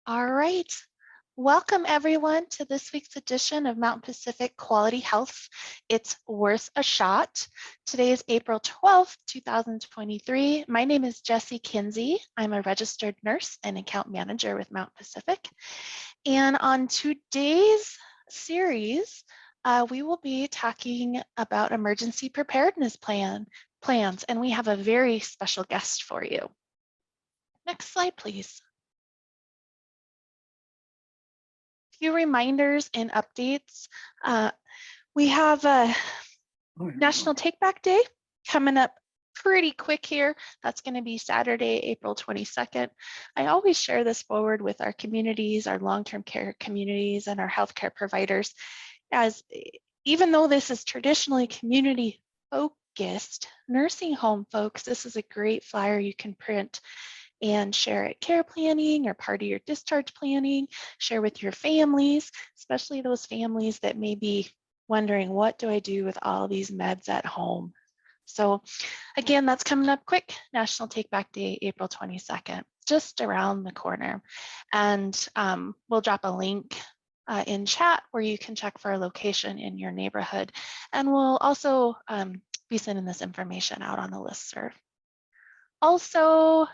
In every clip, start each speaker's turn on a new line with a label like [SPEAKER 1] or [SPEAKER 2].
[SPEAKER 1] All right. Welcome everyone to this week's edition of Mountain Pacific Quality Health. It's worth a shot. Today is April 12th, 2023. My name is Jessie Kinsey. I'm a registered nurse and account manager with Mountain Pacific. And on today's series, we will be talking about emergency preparedness plans, and we have a very special guest for you. Next slide, please. Few reminders and updates. We have National Take Back Day coming up pretty quick here. That's going to be Saturday, April 22nd. I always share this forward with our communities, our long-term care communities, and our healthcare providers, as even though this is traditionally community focused, nursing home folks, this is a great flyer you can print and share at care planning or part of your discharge planning, share with your families, especially those families that may be wondering, what do I do with all these meds at home? So again, that's coming up quick, National Take Back Day, April 22nd, just around the corner. And we'll drop a link in chat where you can check for a location in your neighborhood. And we'll also be sending this information out on the listserv. Also,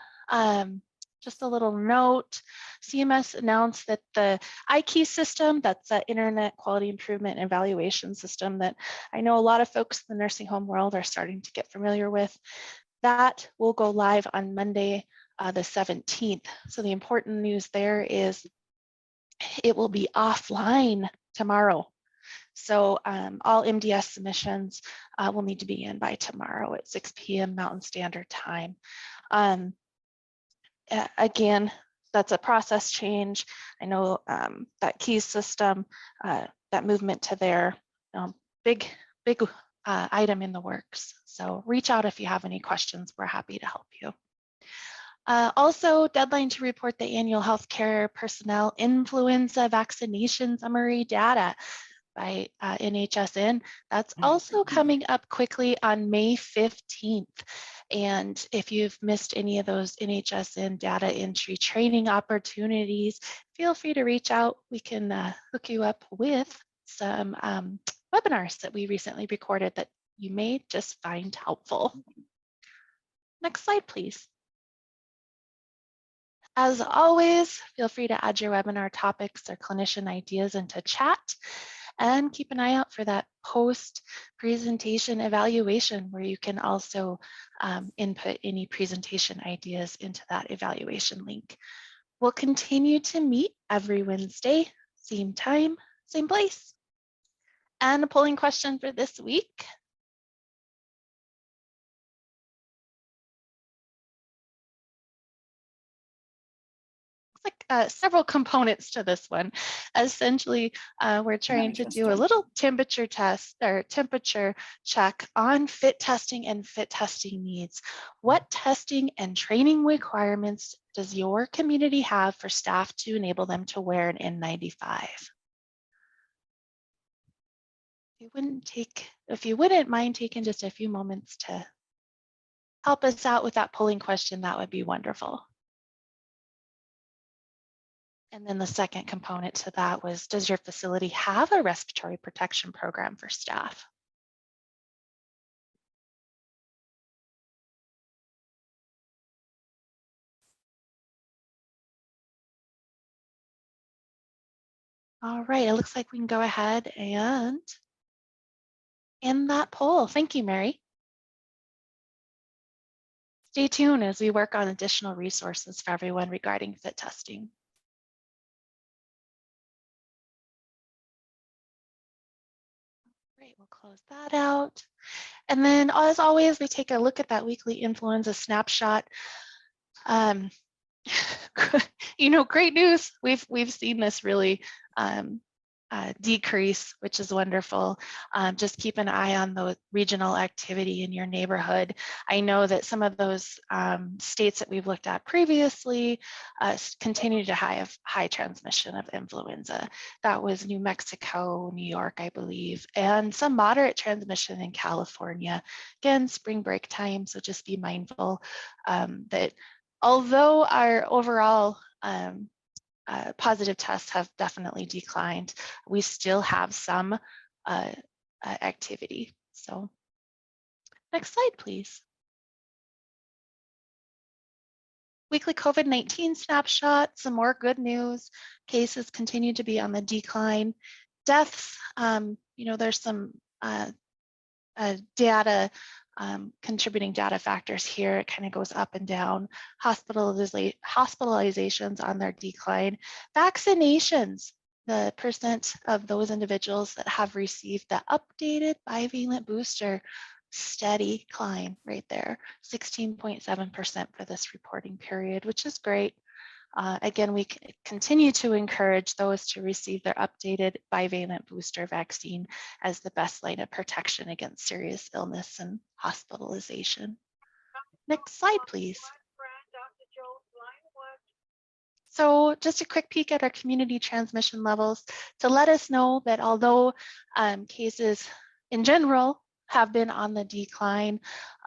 [SPEAKER 1] just a little note, CMS announced that the iKey system, that's the Internet Quality Improvement and Evaluation System that I know a lot of folks in the nursing home world are starting to get familiar with, that will go live on Monday, the 17th. So the important news there is it will be offline tomorrow. So all MDS submissions will need to be in by tomorrow at 6 p.m. Mountain Standard Time. Again, that's a process change. I know that keys system, that movement to their big item in the works. So reach out if you have any questions. We're happy to help you. Also, deadline to report the annual healthcare personnel influenza vaccination summary data by NHSN. That's also coming up quickly on May 15th. And if you've missed any of those NHSN data entry training opportunities, feel free to reach out. We can hook you up with some webinars that we recently recorded that you may just find helpful. Next slide, please. As always, feel free to add your webinar topics or clinician ideas into chat. And keep an eye out for that post-presentation evaluation where you can also input any presentation ideas into that evaluation link. We'll continue to meet every Wednesday, same time, same place. And a polling question for this week. Like several components to this one. Essentially, we're trying to do a little temperature test or temperature check on fit testing and fit testing needs. What testing and training requirements does your community have for staff to enable them to wear an N95? If you wouldn't mind taking just a few moments to help us out with that polling question, that would be wonderful. And then the second component to that was, does your facility have a respiratory protection program for staff? All right, it looks like we can go ahead and end that poll. Thank you, Mary. Stay tuned as we work on additional resources for everyone regarding fit testing. Great, we'll close that out. And then as always, we take a look at that weekly influenza snapshot. You know, great news. We've seen this really decrease, which is wonderful. Just keep an eye on the regional activity in your neighborhood. I know that some of those states that we've looked at previously continue to have high transmission of influenza. That was New Mexico, New York, I believe, and some moderate transmission in California. Again, spring break time, so just be mindful that although our overall positive tests have definitely declined. We still have some activity. So next slide, please. Weekly COVID-19 snapshot, some more good news. Cases continue to be on the decline. Deaths, there's some data, contributing data factors here. It kind of goes up and down. Hospitalizations on their decline. Vaccinations, the percent of those individuals that have received the updated bivalent booster, steady climb right there, 16.7% for this reporting period, which is great. Again, we continue to encourage those to receive their updated bivalent booster vaccine as the best line of protection against serious illness and hospitalization. Next slide, please. So just a quick peek at our community transmission levels to let us know that although cases in general have been on the decline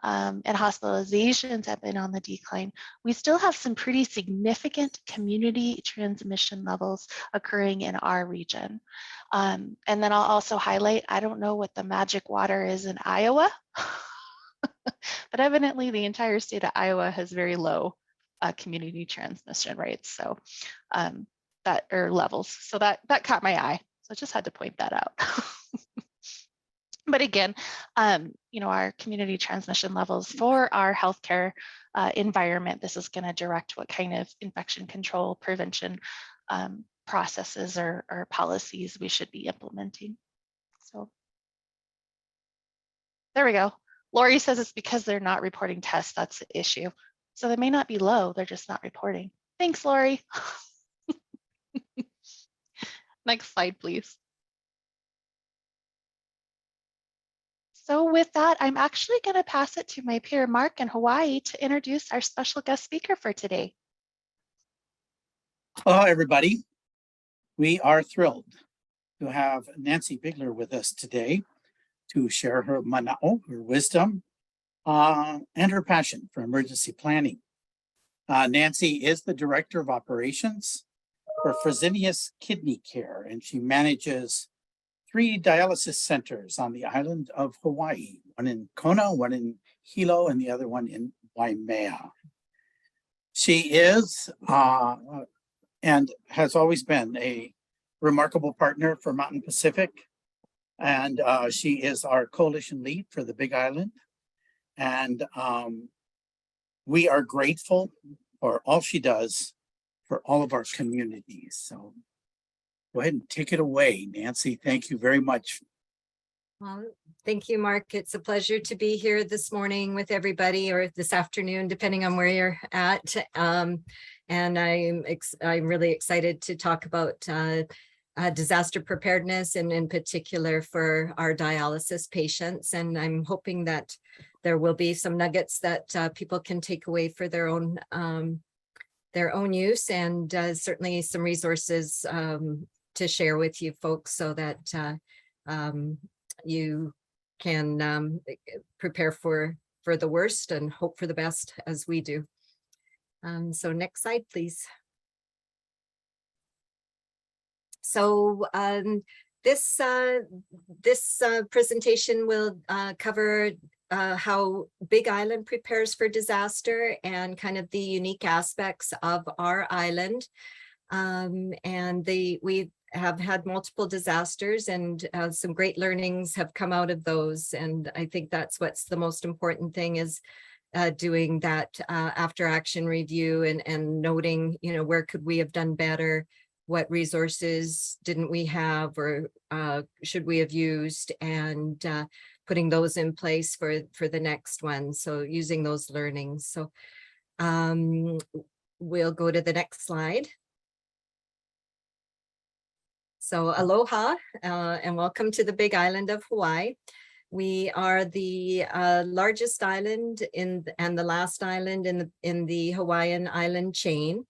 [SPEAKER 1] and hospitalizations have been on the decline, we still have some pretty significant community transmission levels occurring in our region. And then I'll also highlight, I don't know what the magic water is in Iowa, but evidently the entire state of Iowa has very low community transmission rates, so levels. So that caught my eye. So I just had to point that out. But again, our community transmission levels for our healthcare environment, this is going to direct what kind of infection control prevention processes or policies we should be implementing. So there we go. Lori says it's because they're not reporting tests. That's the issue. So they may not be low, they're just not reporting. Thanks, Lori. Next slide, please. So with that, I'm actually going to pass it to my peer Mark in Hawaii to introduce our special guest speaker for today.
[SPEAKER 2] Hello, everybody. We are thrilled to have Nancy Bigler with us today to share her mana'o, her wisdom, and her passion for emergency planning. Nancy is the Director of Operations for Fresenius Kidney Care, and she manages 3 dialysis centers on the island of Hawaii, one in Kona, one in Hilo, and the other one in Waimea. She is and has always been a remarkable partner for Mountain Pacific, and she is our coalition lead for the Big Island. And we are grateful for all she does for all of our communities. So go ahead and take it away, Nancy. Thank you very much.
[SPEAKER 3] Well, thank you, Mark. It's a pleasure to be here this morning with everybody, or this afternoon, depending on where you're at. And I'm really excited to talk about disaster preparedness, and in particular for our dialysis patients. And I'm hoping that there will be some nuggets that people can take away for their own use, and certainly some resources to share with you folks so that you can prepare for the worst and hope for the best as we do. So next slide, please. So this presentation will cover how Big Island prepares for disaster and kind of the unique aspects of our island. And we have had multiple disasters, and some great learnings have come out of those. And I think that's what's the most important thing, is doing that after action review and noting, where could we have done better? What resources didn't we have, or should we have used, and putting those in place for the next one. So using those learnings. So we'll go to the next slide. So aloha and welcome to the Big Island of Hawaii. We are the largest island and the last island in the Hawaiian island chain.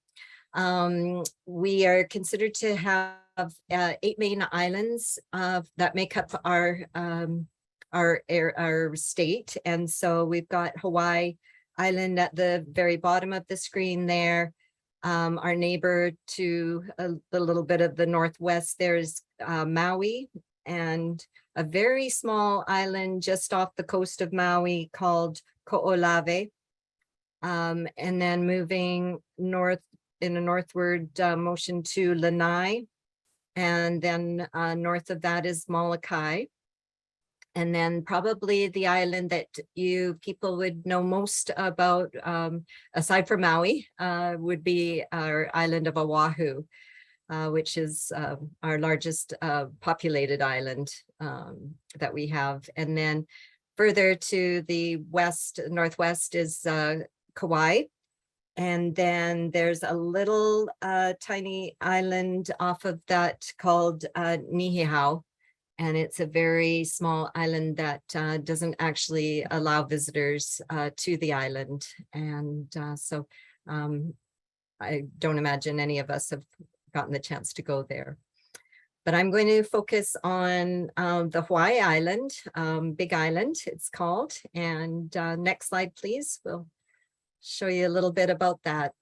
[SPEAKER 3] We are considered to have 8 main islands that make up our state. And so we've got Hawaii Island at the very bottom of the screen there. Our neighbor to a little bit of the northwest, there's Maui, and a very small island just off the coast of Maui called Ko'olave. And then moving north in a northward motion to Lanai. And then north of that is Molokai. And then probably the island that you people would know most about, aside from Maui, would be our island of Oahu, which is our largest populated island that we have. And then further to the west, northwest is Kauai. And then there's a little tiny island off of that called Niihau. And it's a very small island that doesn't actually allow visitors to the island. And so I don't imagine any of us have gotten the chance to go there. But I'm going to focus on the Hawaii Island, Big Island it's called. And next slide, please. We'll show you a little bit about that.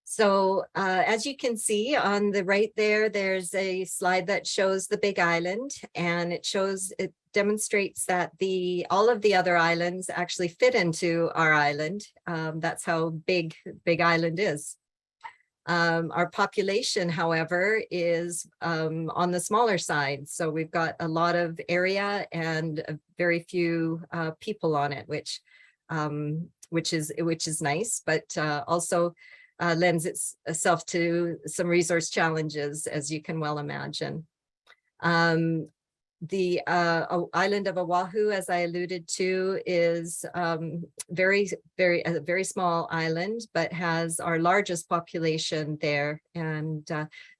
[SPEAKER 3] So as you can see on the right there, there's a slide that shows the Big Island, and it demonstrates that all of the other islands actually fit into our island. That's how big Big Island is. Our population, however, is on the smaller side. So we've got a lot of area and very few people on it, which is nice, but also lends itself to some resource challenges, as you can well imagine. The island of Oahu, as I alluded to, is a very small island, but has our largest population there. And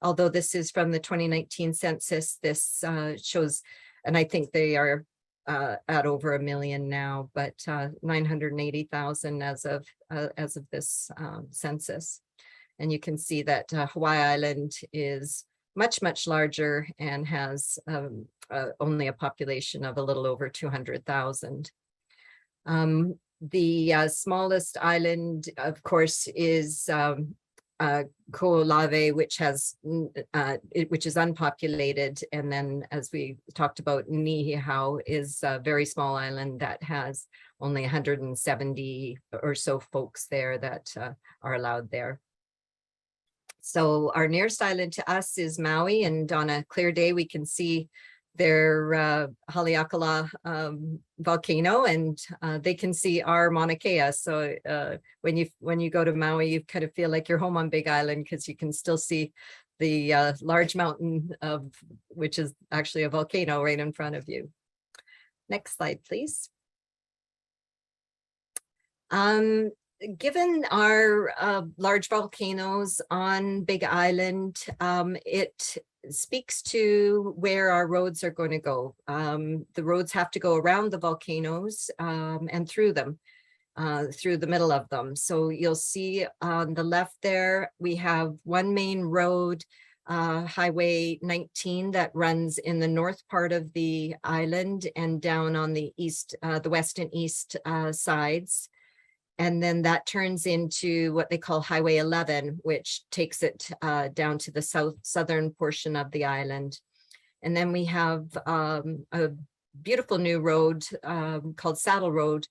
[SPEAKER 3] although this is from the 2019 census, this shows, and I think they are at over 1 million now, but 980,000 as of this census. And you can see that Hawaii Island is much larger and has only a population of a little over 200,000. The smallest island, of course, is Ko'olave, which is unpopulated, and then, as we talked about, Niihau is a very small island that has only 170 or so folks there that are allowed there. So our nearest island to us is Maui, and on a clear day we can see their Haleakala volcano, and they can see our Mauna Kea. So when you go to Maui, you kind of feel like you're home on Big Island, because you can still see the large mountain which is actually a volcano right in front of you. Next slide, please. Given our large volcanoes on Big Island, it speaks to where our roads are going to go. The roads have to go around the volcanoes and through them, through the middle of them. So you'll see on the left there, we have one main road, Highway 19, that runs in the north part of the island and down on the east, the west and east sides. And then that turns into what they call Highway 11, which takes it down to the southern portion of the island. And then we have a beautiful new road called Saddle Road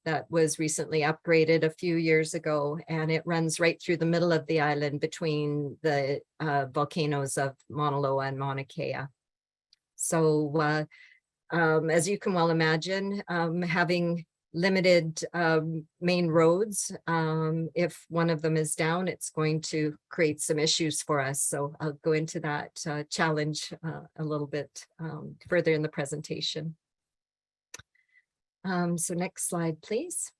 [SPEAKER 3] that was recently upgraded a few years ago, and it runs right through the middle of the island between the volcanoes of Mauna Loa and Mauna Kea. So as you can well imagine, having limited main roads, if one of them is down, it's going to create some issues for us. So I'll go into that challenge a little bit further in the presentation. So next slide, please.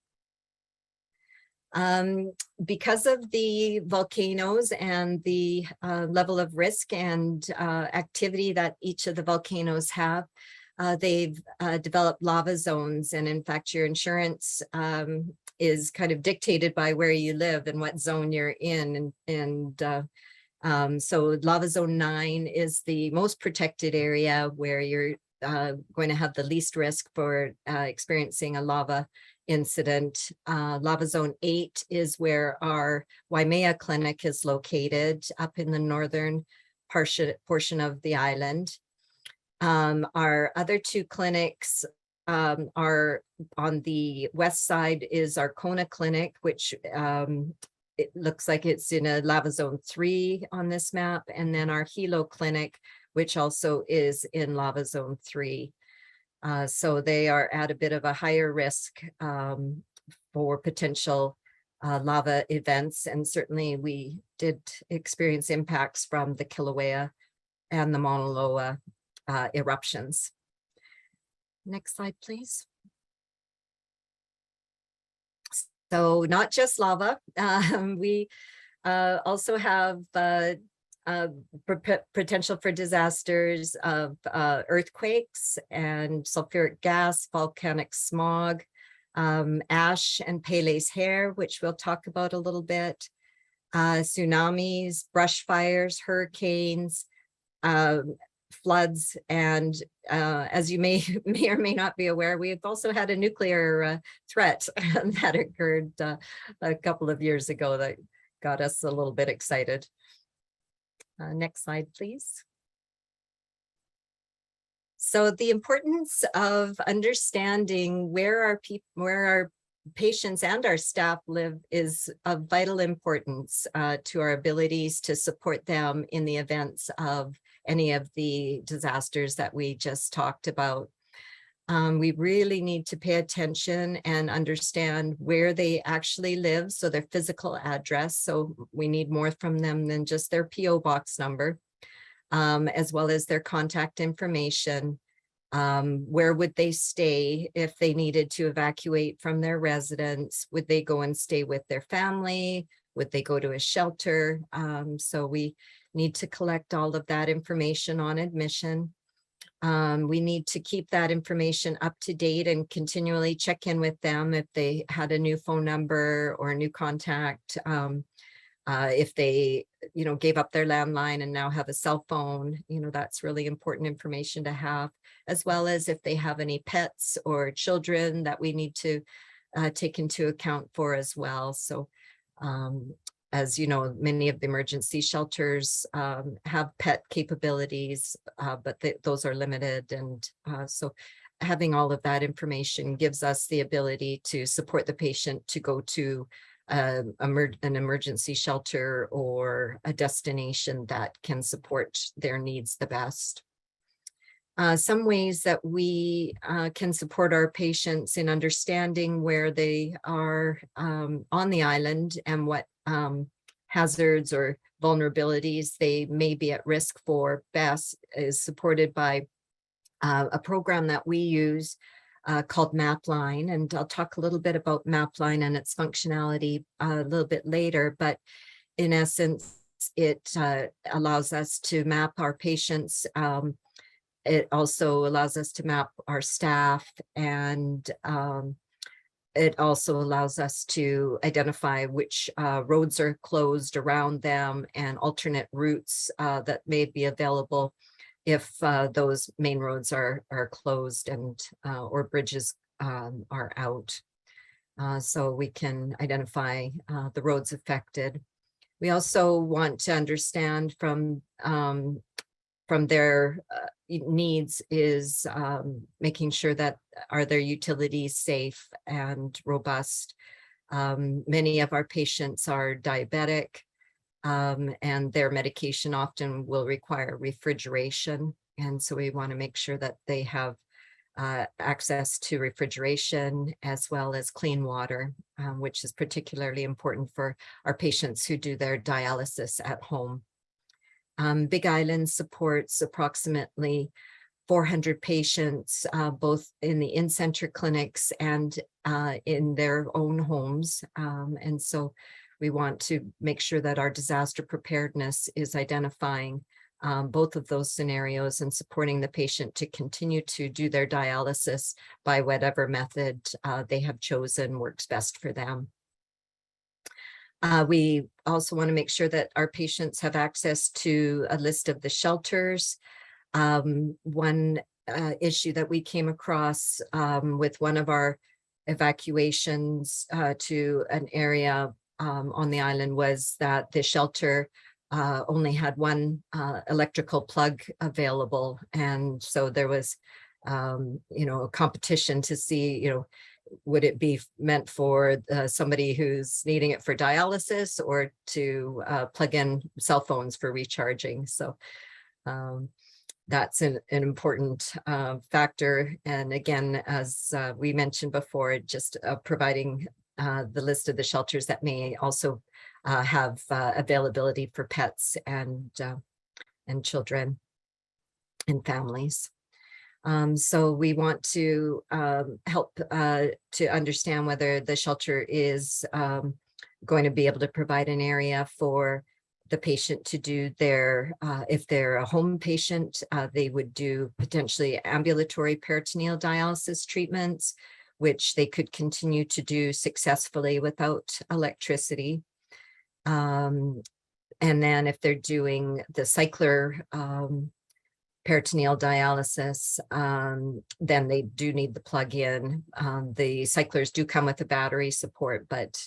[SPEAKER 3] Because of the volcanoes and the level of risk and activity that each of the volcanoes have, they've developed lava zones, and in fact your insurance is kind of dictated by where you live and what zone you're in. So lava zone 9 is the most protected area, where you're going to have the least risk for experiencing a lava incident. Lava Zone 8 is where our Waimea clinic is located, up in the northern portion of the island. Our other two clinics are on the west side is our Kona clinic, which it looks like it's in a lava zone 3 on this map, and then our Hilo clinic, which also is in lava zone 3. So they are at a bit of a higher risk for potential lava events, and certainly we did experience impacts from the Kilauea and the Mauna Loa eruptions. Next slide, please. So not just lava, we also have potential for disasters of earthquakes and sulfuric gas, volcanic smog, ash and Pele's hair, which we'll talk about a little bit, tsunamis, brush fires, hurricanes, floods, and as you may or may not be aware, we've also had a nuclear threat that occurred a couple of years ago that got us a little bit excited. Next slide, please. So the importance of understanding where our patients and our staff live is of vital importance to our abilities to support them in the events of any of the disasters that we just talked about. We really need to pay attention and understand where they actually live, so their physical address. So we need more from them than just their PO box number, as well as their contact information. Where would they stay if they needed to evacuate from their residence? Would they go and stay with their family? Would they go to a shelter? So we need to collect all of that information on admission. We need to keep that information up to date and continually check in with them if they had a new phone number or a new contact. If they, gave up their landline and now have a cell phone, that's really important information to have, as well as if they have any pets or children that we need to take into account for as well. So as you know, many of the emergency shelters have pet capabilities, but those are limited. And so having all of that information gives us the ability to support the patient to go to an emergency shelter or a destination that can support their needs the best. Some ways that we can support our patients in understanding where they are on the island and what hazards or vulnerabilities they may be at risk for best is supported by a program that we use called MapLine. And I'll talk a little bit about MapLine and its functionality a little bit later, but in essence, it allows us to map our patients. It also allows us to map our staff, and it also allows us to identify which roads are closed around them and alternate routes that may be available if those main roads are closed and or bridges are out. So we can identify the roads affected. We also want to understand from their needs is making sure that are their utilities safe and robust. Many of our patients are diabetic, and their medication often will require refrigeration. And so we want to make sure that they have access to refrigeration as well as clean water, which is particularly important for our patients who do their dialysis at home. Big Island supports approximately 400 patients, both in the in-center clinics and in their own homes. And so we want to make sure that our disaster preparedness is identifying both of those scenarios and supporting the patient to continue to do their dialysis by whatever method they have chosen works best for them. We also want to make sure that our patients have access to a list of the shelters. One issue that we came across with one of our evacuations to an area on the island was that the shelter only had one electrical plug available. And so there was, a competition to see, would it be meant for somebody who's needing it for dialysis or to plug in cell phones for recharging. So that's an important factor. And again, as we mentioned before, just providing the list of the shelters that may also have availability for pets and children and families. So we want to help to understand whether the shelter is going to be able to provide an area for the patient to do their, if they're a home patient, they would do potentially ambulatory peritoneal dialysis treatments, which they could continue to do successfully without electricity. And then if they're doing the cycler peritoneal dialysis, then they do need the plug-in. The cyclers do come with a battery support, but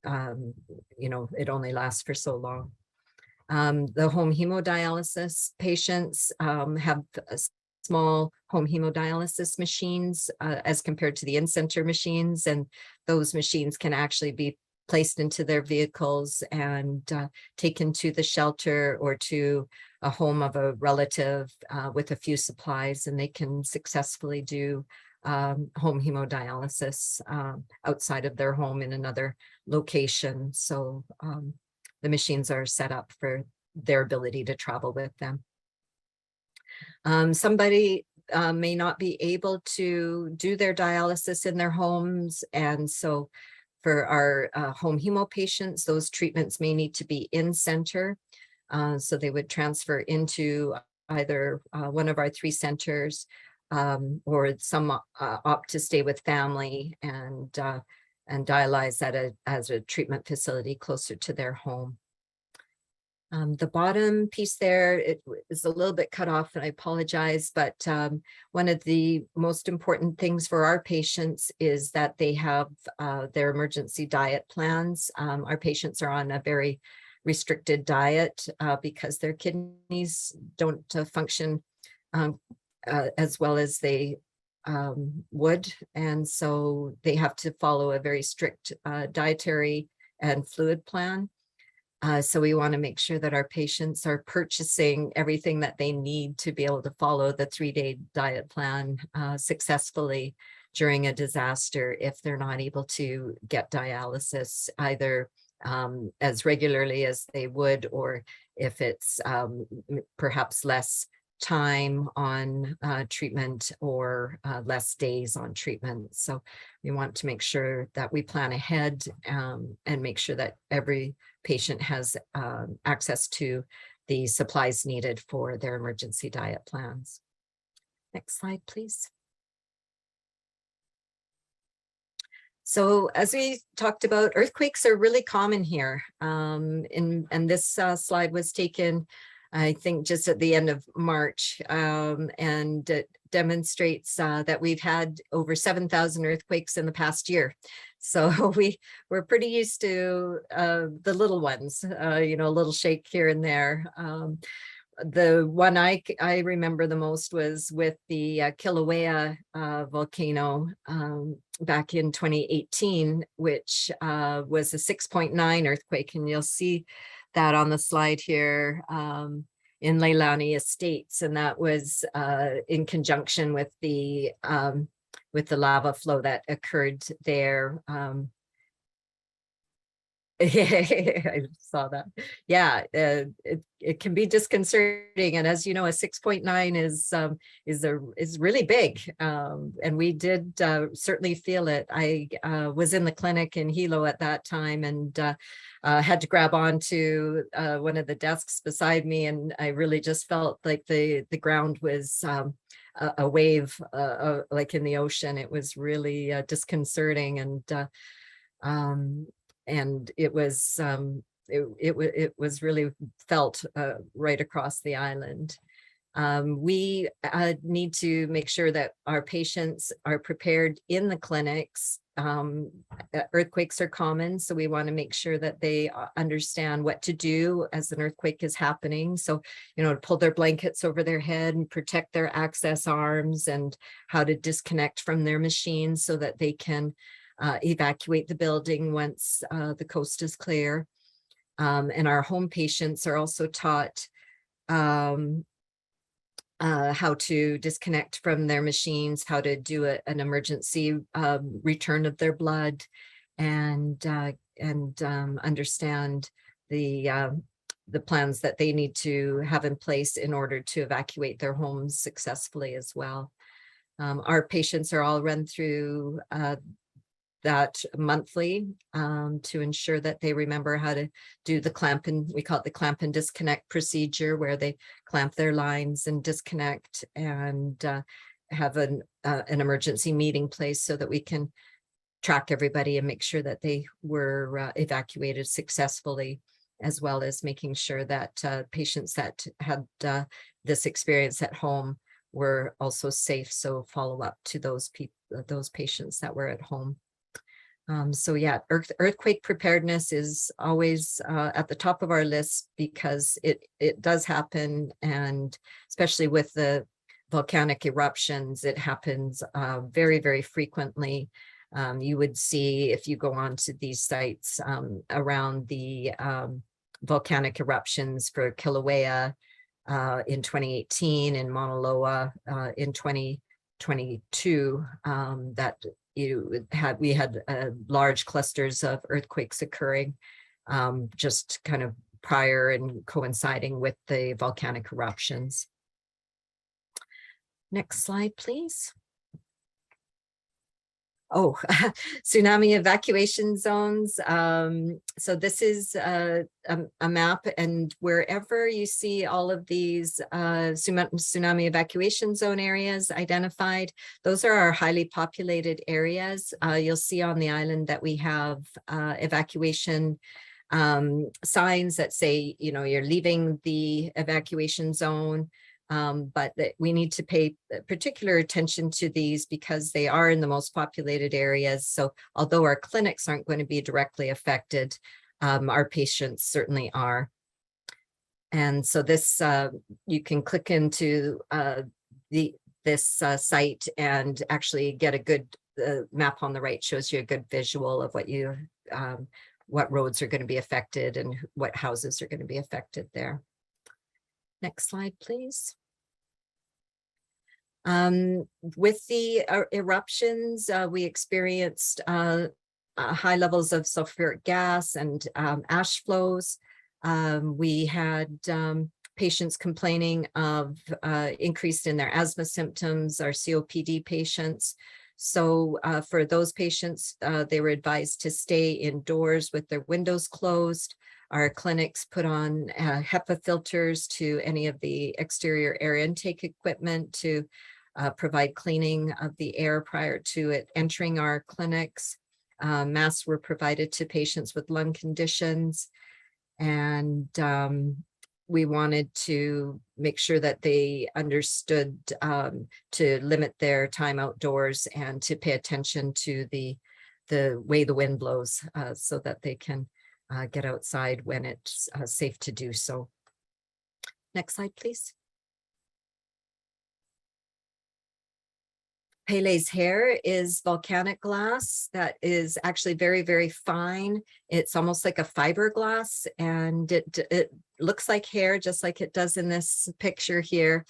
[SPEAKER 3] it only lasts for so long. The home hemodialysis patients have small home hemodialysis machines as compared to the in-center machines, and those machines can actually be placed into their vehicles and taken to the shelter or to a home of a relative with a few supplies, and they can successfully do home hemodialysis outside of their home in another location. So the machines are set up for their ability to travel with them. Somebody may not be able to do their dialysis in their homes, and so for our home hemo patients, those treatments may need to be in center. So they would transfer into either one of our 3 centers, or some opt to stay with family and dialyze at as a treatment facility closer to their home. The bottom piece there, it is a little bit cut off, and I apologize, but one of the most important things for our patients is that they have their emergency diet plans. Our patients are on a very restricted diet because their kidneys don't function as well as they would. And so they have to follow a very strict dietary and fluid plan. So we want to make sure that our patients are purchasing everything that they need to be able to follow the 3-day diet plan successfully during a disaster if they're not able to get dialysis either as regularly as they would, or if it's perhaps less time on treatment or less days on treatment. So we want to make sure that we plan ahead and make sure that every patient has access to the supplies needed for their emergency diet plans. Next slide, please. So as we talked about, earthquakes are really common here. And this slide was taken, I think, just at the end of March, and it demonstrates that we've had over 7,000 earthquakes in the past year. So we're pretty used to the little ones, a little shake here and there. The one I remember the most was with the Kilauea volcano back in 2018, which was a 6.9 earthquake. And you'll see that on the slide here in Leilani Estates. And that was in conjunction with the lava flow that occurred there. I saw that. Yeah, it can be disconcerting, and as you know, a 6.9 is really big, and we did certainly feel it. I was in the clinic in Hilo at that time, and had to grab onto one of the desks beside me, and I really just felt like the ground was a wave, like in the ocean. It was really disconcerting, and it was really felt right across the island. We need to make sure that our patients are prepared in the clinics. Earthquakes are common, so we want to make sure that they understand what to do as an earthquake is happening. So, to pull their blankets over their head and protect their access arms, and how to disconnect from their machines so that they can evacuate the building once the coast is clear. And our home patients are also taught how to disconnect from their machines, how to do an emergency return of their blood, and understand the plans that they need to have in place in order to evacuate their homes successfully as well. Our patients are all run through that monthly to ensure that they remember how to do the clamp, and we call it the clamp and disconnect procedure, where they clamp their lines and disconnect, and have an emergency meeting place so that we can track everybody and make sure that they were evacuated successfully, as well as making sure that patients that had this experience at home were also safe. So follow up to those patients that were at home. So yeah, earthquake preparedness is always at the top of our list, because it does happen, and especially with the volcanic eruptions, it happens very, very frequently. You would see, if you go on to these sites around the volcanic eruptions for Kilauea in 2018, and Mauna Loa in 2022, that we had large clusters of earthquakes occurring just kind of prior and coinciding with the volcanic eruptions. Next slide, please. Oh, tsunami evacuation zones. So this is a map, and wherever you see all of these tsunami evacuation zone areas identified, those are our highly populated areas. You'll see on the island that we have evacuation signs that say, you're leaving the evacuation zone. But we need to pay particular attention to these because they are in the most populated areas. So although our clinics aren't going to be directly affected, our patients certainly are. And so this, you can click into this site and actually get a good map on the right, shows you a good visual of what roads are going to be affected and what houses are going to be affected there. Next slide, please. With the eruptions, we experienced high levels of sulfuric gas and ash flows. We had patients complaining of increase in their asthma symptoms, our COPD patients. So for those patients, they were advised to stay indoors with their windows closed. Our clinics put on HEPA filters to any of the exterior air intake equipment to provide cleaning of the air prior to it entering our clinics. Masks were provided to patients with lung conditions, and we wanted to make sure that they understood to limit their time outdoors and to pay attention to the way the wind blows so that they can get outside when it's safe to do so. Next slide, please. Pele's hair is volcanic glass that is actually very, very fine. It's almost like a fiberglass, and it looks like hair, just like it does in this picture here.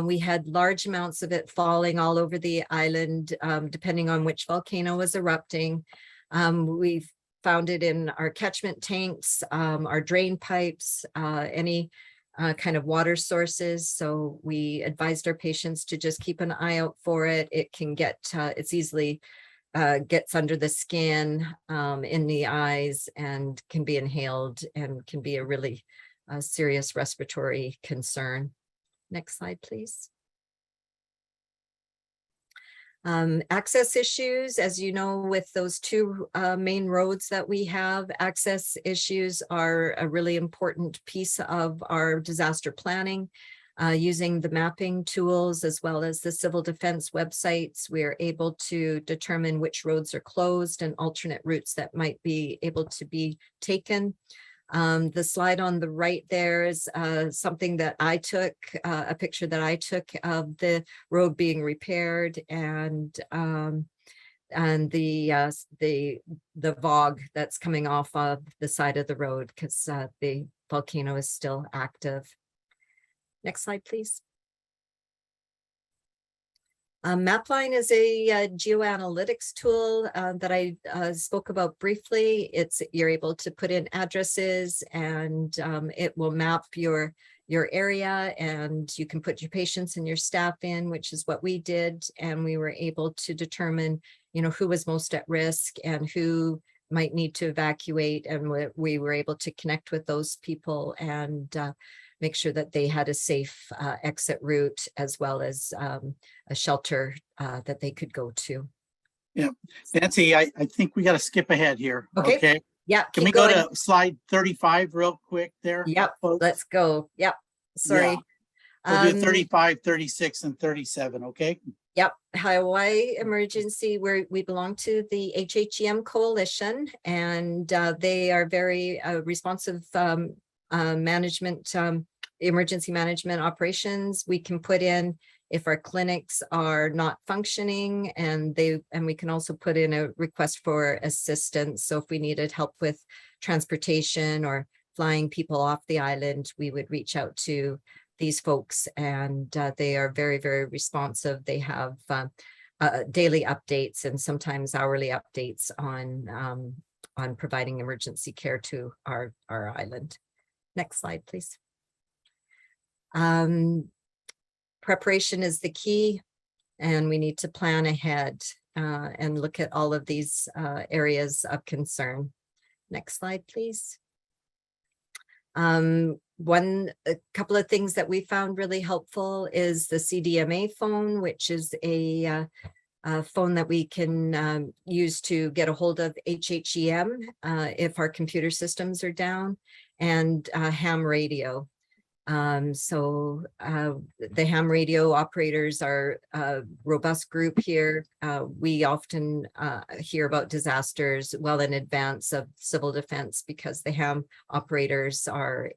[SPEAKER 3] We had large amounts of it falling all over the island, depending on which volcano was erupting. We've found it in our catchment tanks, our drain pipes, any kind of water sources. So we advised our patients to just keep an eye out for it. It can get, it's easily gets under the skin, in the eyes, and can be inhaled and can be a really serious respiratory concern. Next slide, please. Access issues, as you know, with those two main roads that we have, access issues are a really important piece of our disaster planning. Using the mapping tools as well as the civil defense websites, we are able to determine which roads are closed and alternate routes that might be able to be taken. The slide on the right there is something that I took, a picture that I took of the road being repaired, and the fog that's coming off of the side of the road because the volcano is still active. Next slide, please. Mapline is a geoanalytics tool that I spoke about briefly. You're able to put in addresses, and it will map your area, and you can put your patients and your staff in, which is what we did. And we were able to determine, who was most at risk and who might need to evacuate. And we were able to connect with those people and make sure that they had a safe exit route, as well as a shelter that they could go to.
[SPEAKER 2] Yeah, Nancy, I think we got to skip ahead here.
[SPEAKER 3] Okay. Yeah.
[SPEAKER 2] Can we go to slide 35 real quick there?
[SPEAKER 3] Yep.
[SPEAKER 2] Folks?
[SPEAKER 3] Let's go. Yep. Sorry.
[SPEAKER 2] Yeah. We'll do 35, 36, and 37. Okay.
[SPEAKER 3] Yep. Hawaii Emergency, we belong to the HHEM Coalition, and they are very responsive management, emergency management operations. We can put in if our clinics are not functioning, and we can also put in a request for assistance. So if we needed help with transportation or flying people off the island, we would reach out to these folks, and they are very, very responsive. They have daily updates and sometimes hourly updates on providing emergency care to our island. Next slide, please. Preparation is the key, and we need to plan ahead and look at all of these areas of concern. Next slide, please. A couple of things that we found really helpful is the CDMA phone, which is a phone that we can use to get a hold of HHEM if our computer systems are down, and ham radio. So the ham radio operators are a robust group here. We often hear about disasters well in advance of civil defense because the ham operators are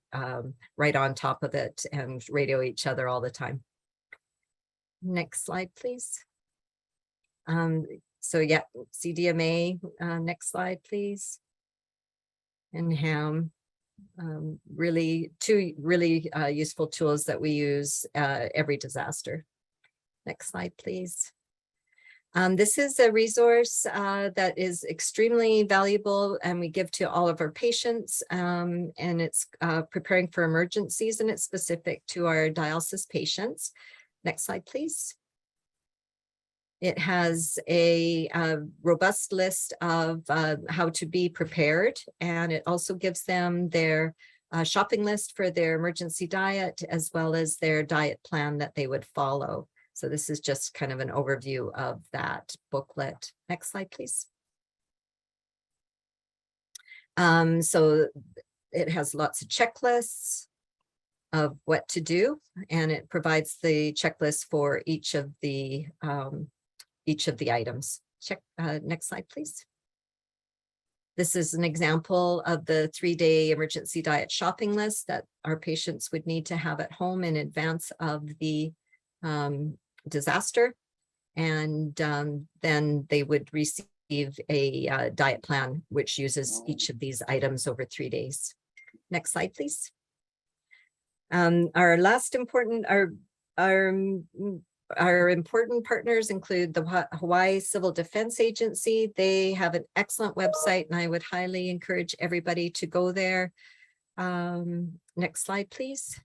[SPEAKER 3] right on top of it and radio each other all the time. Next slide, please. So yeah, CDMA, next slide, please. And ham. Really two really useful tools that we use every disaster. Next slide, please. This is a resource that is extremely valuable, and we give to all of our patients, and it's preparing for emergencies, and it's specific to our dialysis patients. Next slide, please. It has a robust list of how to be prepared, and it also gives them their shopping list for their emergency diet, as well as their diet plan that they would follow. So this is just kind of an overview of that booklet. Next slide, please. So it has lots of checklists of what to do, and it provides the checklist for each of the items. Next slide, please. This is an example of the 3-day emergency diet shopping list that our patients would need to have at home in advance of the disaster. And then they would receive a diet plan, which uses each of these items over 3 days. Next slide, please. Our last important, our important partners include the Hawaii Civil Defense Agency. They have an excellent website, and I would highly encourage everybody to go there. Next slide, please.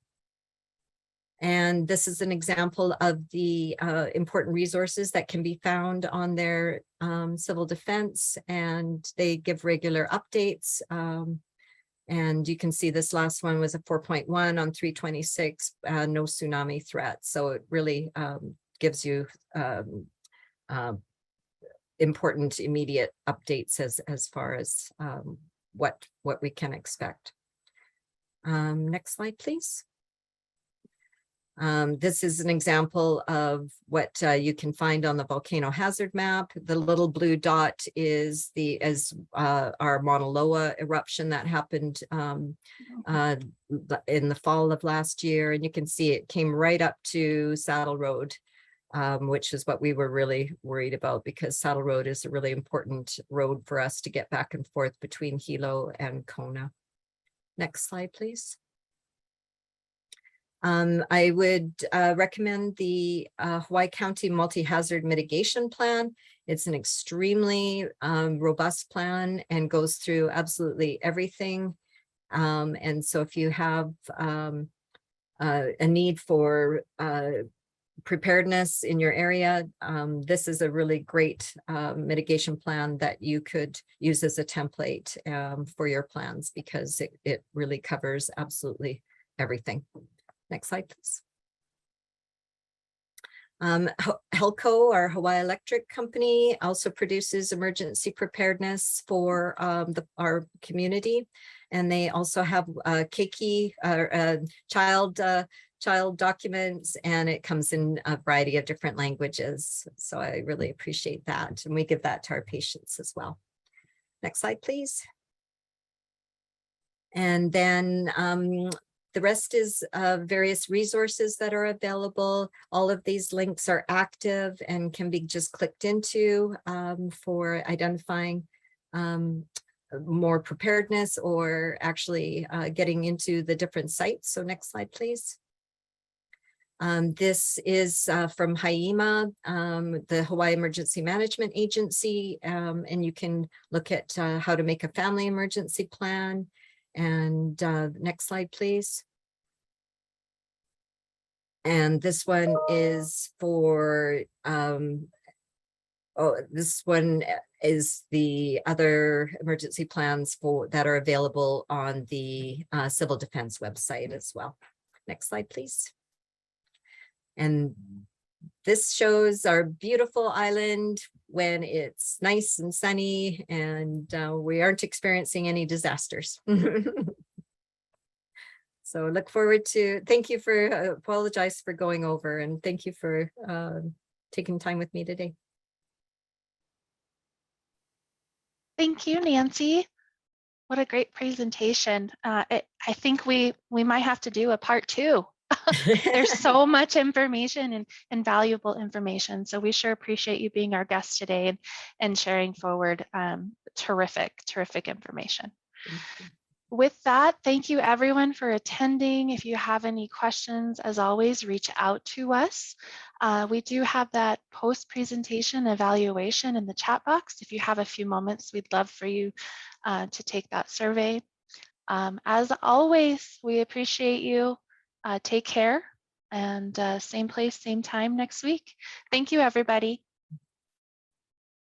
[SPEAKER 3] And this is an example of the important resources that can be found on their civil defense, and they give regular updates. And you can see this last one was a 4.1 on 3/26, no tsunami threat. So it really gives you important immediate updates as far as what we can expect. Next slide, please. This is an example of what you can find on the volcano hazard map. The little blue dot is our Mauna Loa eruption that happened in the fall of last year. And you can see it came right up to Saddle Road, which is what we were really worried about, because Saddle Road is a really important road for us to get back and forth between Hilo and Kona. Next slide, please. I would recommend the Hawaii County Multi-Hazard Mitigation Plan. It's an extremely robust plan and goes through absolutely everything. And so if you have a need for preparedness in your area, this is a really great mitigation plan that you could use as a template for your plans, because it really covers absolutely everything. Next slide, please. HELCO, our Hawaii Electric Company, also produces emergency preparedness for our community. And they also have keiki, child documents, and it comes in a variety of different languages. So I really appreciate that. And we give that to our patients as well. Next slide, please. And then the rest is various resources that are available. All of these links are active and can be just clicked into for identifying more preparedness, or actually getting into the different sites. So next slide, please. This is from HIEMA, the Hawaii Emergency Management Agency, and you can look at how to make a family emergency plan. And next slide, please. And this one is for, this one is the other emergency plans that are available on the Civil Defense website as well. Next slide, please. And this shows our beautiful island when it's nice and sunny and we aren't experiencing any disasters. So look forward to, thank you for, apologize for going over, and thank you for taking time with me today.
[SPEAKER 1] Thank you, Nancy. What a great presentation. I think we might have to do a part 2. There's so much information and valuable information. So we sure appreciate you being our guest today and sharing forward terrific information. With that, thank you everyone for attending. If you have any questions, as always, reach out to us. We do have that post-presentation evaluation in the chat box. If you have a few moments, we'd love for you to take that survey. As always, we appreciate you. Take care, and same place, same time next week. Thank you, everybody.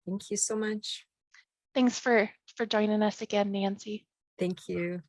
[SPEAKER 3] Thank you so much.
[SPEAKER 1] Thanks for joining us again, Nancy.
[SPEAKER 3] Thank you.